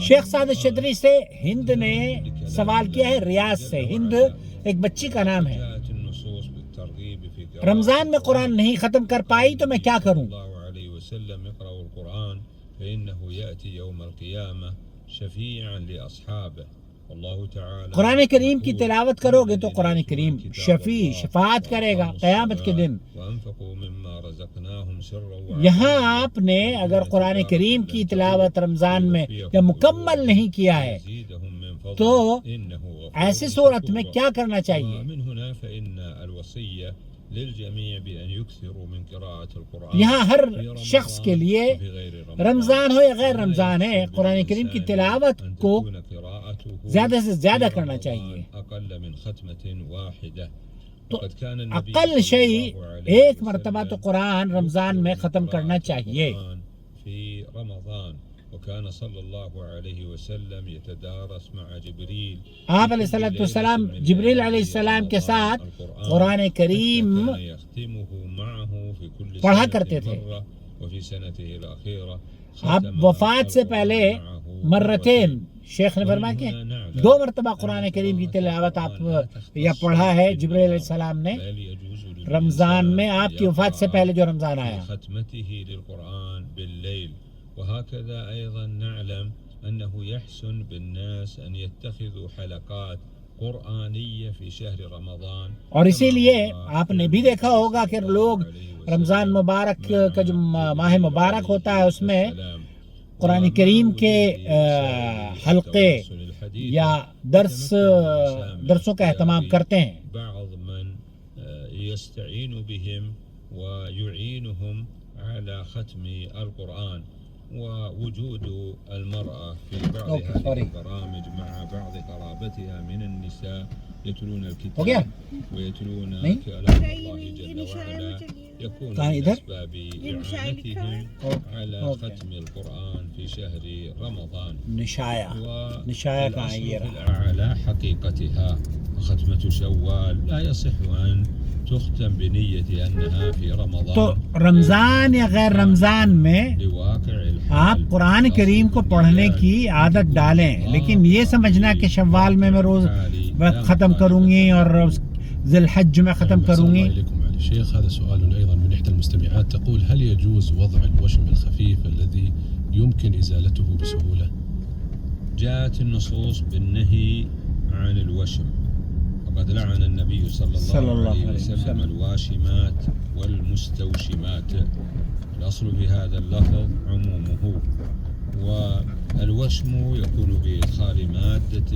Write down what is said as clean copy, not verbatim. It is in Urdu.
شیخ سعد الشدری سے ہند نے سوال کیا ہے، ریاض سے۔ ہند ایک بچی کا نام ہے۔ رمضان میں قرآن نہیں ختم کر پائی تو میں کیا کروں؟ قرآن کریم کی تلاوت کرو گے تو قرآن کریم شفاعت کرے گا قیامت کے دن۔ یہاں آپ نے اگر قرآن کریم کی تلاوت رمضان میں یا مکمل نہیں کیا ہے تو ایسی صورت میں کیا کرنا چاہیے؟ یہاں ہر شخص کے لیے رمضان ہو یا غیر رمضان ہے، قرآن کریم کی تلاوت کو زیادہ سے زیادہ کرنا چاہیے۔ تو اقل شئی ایک مرتبہ تو قرآن رمضان میں ختم کرنا چاہیے۔ آپ علیہ السلام جبریل علیہ السلام کے ساتھ قرآن کریم پڑھا کرتے تھے۔ آپ وفات سے پہلے مرتين شیخ نے فرمایا کہ 2 مرتبہ قرآن کریم کی تلاوت آپ یا پڑھا ہے جبریل علیہ السلام نے رمضان میں، آپ کی وفات سے پہلے جو رمضان آیا۔ وهكذا أيضا نعلم أنه يحسن بالناس أن يتخذوا حلقات قرآنية في شهر رمضان۔ اور اسی لیے آپ نے بھی دیکھا ہوگا کہ لوگ رمضان مبارک کا جو ماہ مبارک ہوتا ہے اس میں قرآن کریم کے حلقے یا درسوں کا اہتمام کرتے ہیں۔ بعض من يستعين بهم ويعينهم على ختم القرآن، ووجود المرأة في بعض هذه البرامج مع بعض قرابتها من النساء يتلون الكتاب ويتلون كلام الله جل وعلا يكون من أسباب إعانتهم على ختم القرآن في شهر رمضان۔ نشاية على حقيقتها ختمة شوال لا يصح أن تختم بنية أنها في رمضان۔ تو رمضان یا غیر رمضان میں آپ قرآن کریم کو پڑھنے کی عادت ڈالیں، لیکن یہ سمجھنا کہ شوال میں روز ختم کروں گی اور ذی الحج میں ختم کروں گی۔ شيخ هذا سؤال أيضا من إحدى المستمعات تقول: هل يجوز وضع الوشم الخفيف الذي يمكن إزالته بسهولة؟ جاءت النصوص بالنهي عن الوشم، وقد لعن النبي صلى الله عليه وسلم الواشمات والمستوشمات. الأصل في هذا اللفظ عمومه، والوشم يكون بإدخال مادة